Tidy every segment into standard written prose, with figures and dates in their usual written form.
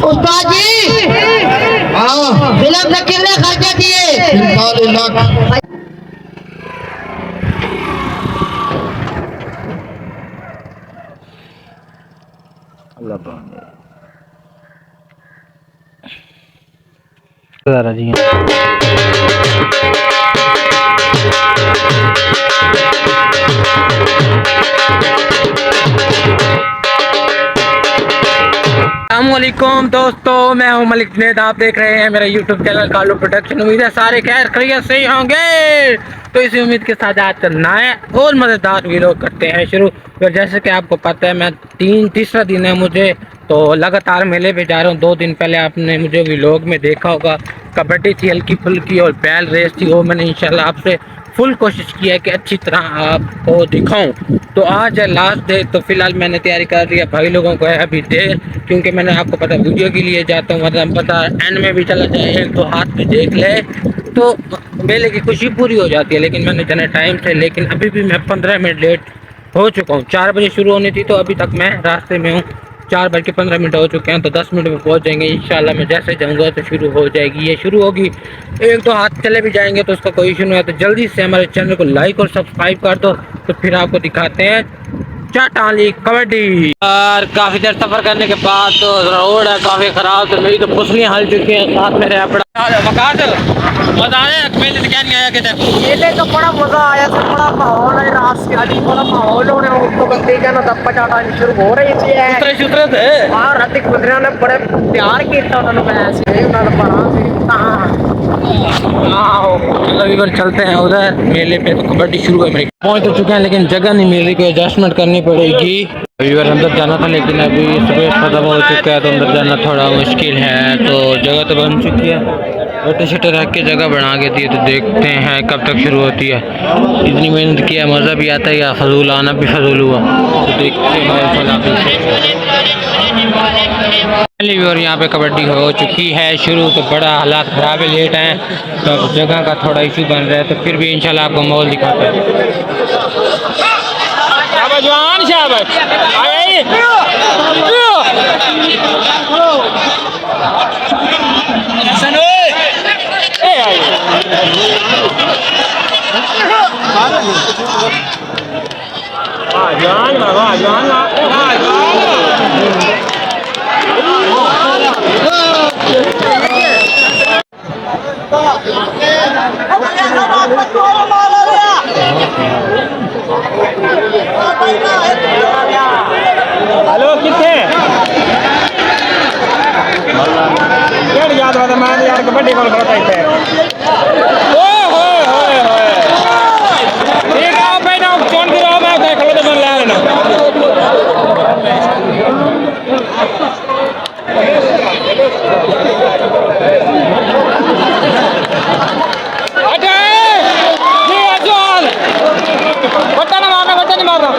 उस्ताद जी हाँ फिल्म से कितने खर्चे किए? 45 लाख। जी अस्सलामुअलैकुम दोस्तों, मैं हूं मलिक जुनैद। आप देख रहे हैं मेरा यूट्यूब चैनल कालू प्रोडक्शन। उम्मीद है सारे खैर खैरियत से ही होंगे। तो इसी उम्मीद के साथ आज नए और मज़ेदार वीडियो करते हैं शुरू। तो जैसे कि आपको पता है मैं तीसरा दिन है मुझे, तो लगातार मेले पे जा रहा हूँ। 2 दिन पहले आपने मुझे व्लॉग में देखा होगा, कबड्डी थी हल्की फुल्की और बैल रेस थी। वो मैंने इंशाल्लाह आपसे फुल कोशिश की है कि अच्छी तरह आपको दिखाऊं। तो आज है लास्ट डे, तो फिलहाल मैंने तैयारी कर रही है। भाई लोगों को है अभी देर, क्योंकि मैंने आपको पता वीडियो के लिए जाता हूँ, मतलब पता एंड में भी चला जाए, 1-2 हाथ में देख ले तो मेले की खुशी पूरी हो जाती है। लेकिन मैंने जाना टाइम से, लेकिन अभी भी मैं 15 मिनट लेट हो चुका हूँ। 4 बजे शुरू होनी थी, तो अभी तक मैं रास्ते में हूँ। 4 बज के 15 मिनट हो चुके हैं, तो 10 मिनट में पहुँच जाएंगे इंशाल्लाह। मैं जैसे जाऊँगा तो शुरू हो जाएगी, ये शुरू होगी। 1-2 हाथ चले भी जाएंगे तो उसका कोई इशू नहीं है। तो जल्दी से हमारे चैनल को लाइक और सब्सक्राइब कर दो, तो फिर आपको दिखाते हैं चाटाली कबड्डी। और काफ़ी देर सफ़र करने के बाद तो रोड है काफ़ी ख़राब, तो मेरी तो पुसलियाँ हल चुकी हैं। साथ में रहा मजा आया, मेले से क्या नहीं आया किधर? मेले का बड़ा मजा आया था, बड़ा माहौल है, रात से अभी बड़ा माहौल होने तो बंदे का ना दप्पा चाटा शुरू हो रही थी। सुतरे थे और अधिक बंदियों ने बड़े प्यार किया उन्होंने, वैसे उन्होंने पढ़ा से बार चलते हैं उधर मेले पे। तो कबड्डी शुरू है, मेरे पहुंच तो चुके हैं लेकिन जगह नहीं मिल रही, कोई एडजस्टमेंट करनी पड़ेगी। अभी बार अंदर जाना था, लेकिन अभी सुबह खत्म हो चुका है, तो अंदर जाना थोड़ा मुश्किल है। तो जगह तो बन चुकी है, छोटे छोटे रख के जगह बना के दी है। तो देखते हैं कब तक शुरू होती है। इतनी मेहनत किया, मज़ा भी आता है या फजूल, आना भी फजूल हुआ। तो देखते हैं। और यहाँ पे कबड्डी हो चुकी है शुरू, तो बड़ा हालात ख़राब है, लेट हैं, तो जगह का थोड़ा इशू बन रहा है। तो फिर भी इंशाल्लाह आपको माहौल दिखाते हैं। हेलो कितने याद बात मैं यार कबड्डी कॉल करता है। ठीक है आप भाई ना फोन करो, मैं खलो तो बन लेना। बट्टा नहीं मारना।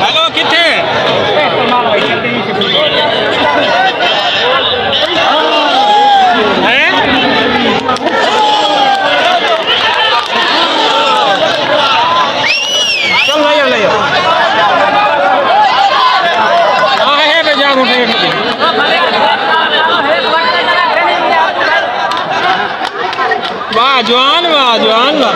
हेलो कितने चल भाई ले है पे जा वाह जवान वाह।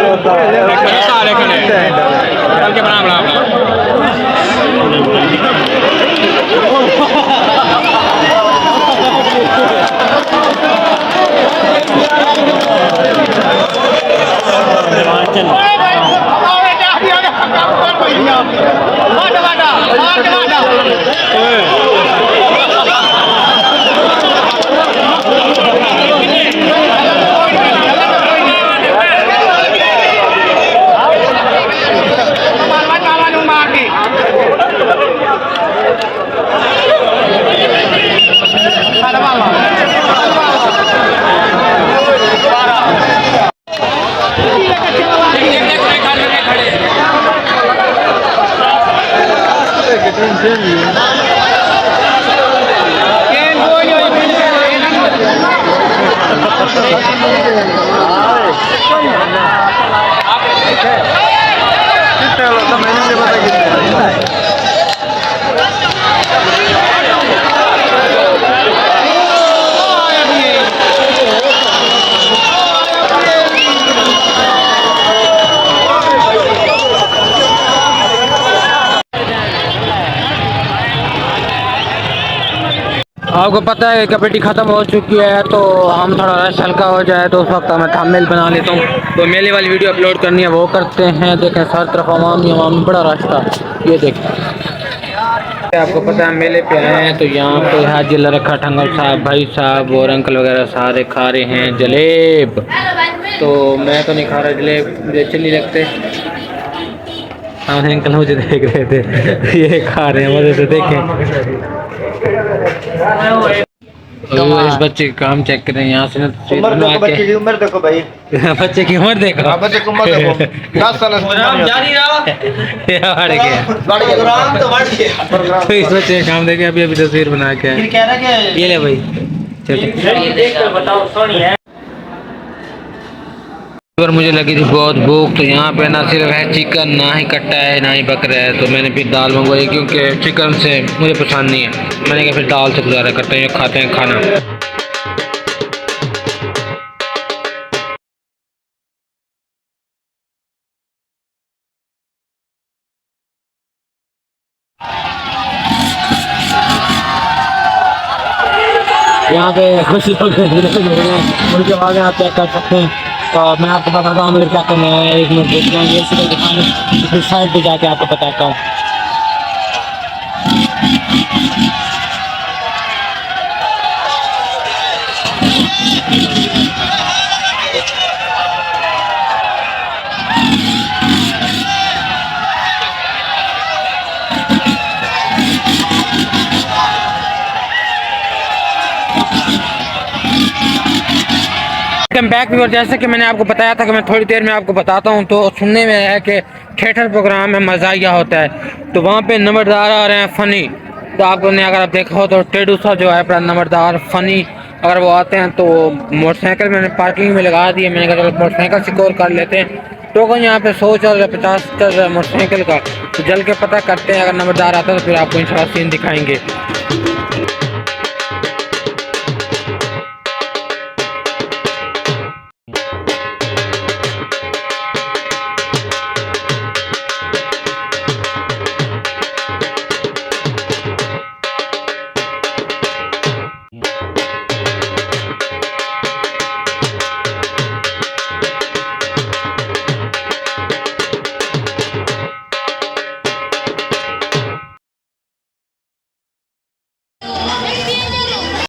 सारे खड़े चल के बना आपको पता है कबड्डी ख़त्म हो चुकी है, तो हम थोड़ा रश हल्का हो जाए तो उस वक्त मैं थंबनेल बना लेता हूँ। तो मेले वाली वीडियो अपलोड करनी है वो करते हैं। देखें हर तरफ आवाम ही आवाम, बड़ा रश था। ये देखें, आपको पता है मेले पे आए हैं तो यहाँ पे हाजी रखा ठंगल साहब, भाई साहब और अंकल वगैरह सारे खा रहे हैं जलेब। तो मैं तो नहीं खा रहा जलेब, मुझे अच्छे नहीं लगते। सामने अंकल मुझे देख रहे थे ये खा रहे हैं मजे से। देखें तो इस बच्चे का काम चेक करें यहाँ से। बच्चे की उम्र देखो भाई, बच्चे की उम्र देखो, बच्चे की उम्र देखो 10 साल तो इस बच्चे का काम देखे। अभी अभी तस्वीर बना के ये ले भाई, चलो। अगर मुझे लगी थी बहुत भूख, तो यहाँ पे ना सिर्फ है चिकन, ना ही कट्टा है, ना ही बकरा है। तो मैंने फिर दाल मंगवाई, क्योंकि चिकन से मुझे पसंद नहीं है। मैंने कहा फिर दाल से गुजारा करते हैं, खाते हैं खाना। यहाँ पे खुशी उनके बाद आप चेक कर सकते हैं। तो मैं आपको बताता हूँ मेरे क्या करना है। 1 मिनट देख लेंगे, इसको दिखाने फिर साइड पे जाके आपको बताता हूँ। Welcome back viewer. जैसे कि मैंने आपको बताया था कि मैं थोड़ी देर में आपको बताता हूं, तो सुनने में है कि थिएटर प्रोग्राम में मज़ाहिया होता है। तो वहां पे नंबरदार आ रहे हैं फ़नी। तो आपने अगर आप देखा हो तो टेडू सा जो है अपना नंबरदार फ़नी, अगर वो आते हैं तो मोटरसाइकिल मैंने पार्किंग में लगा दी है। मैंने कहा चलो मोटरसाइकिल सिक्योर कर लेते हैं। टोकन यहाँ पे 100 चल रहा है, 50 चल रहा है मोटरसाइकिल का। तो जल के पता करते हैं, अगर नंबरदार आता है तो फिर आपको इंशाल्लाह सीन दिखाएंगे।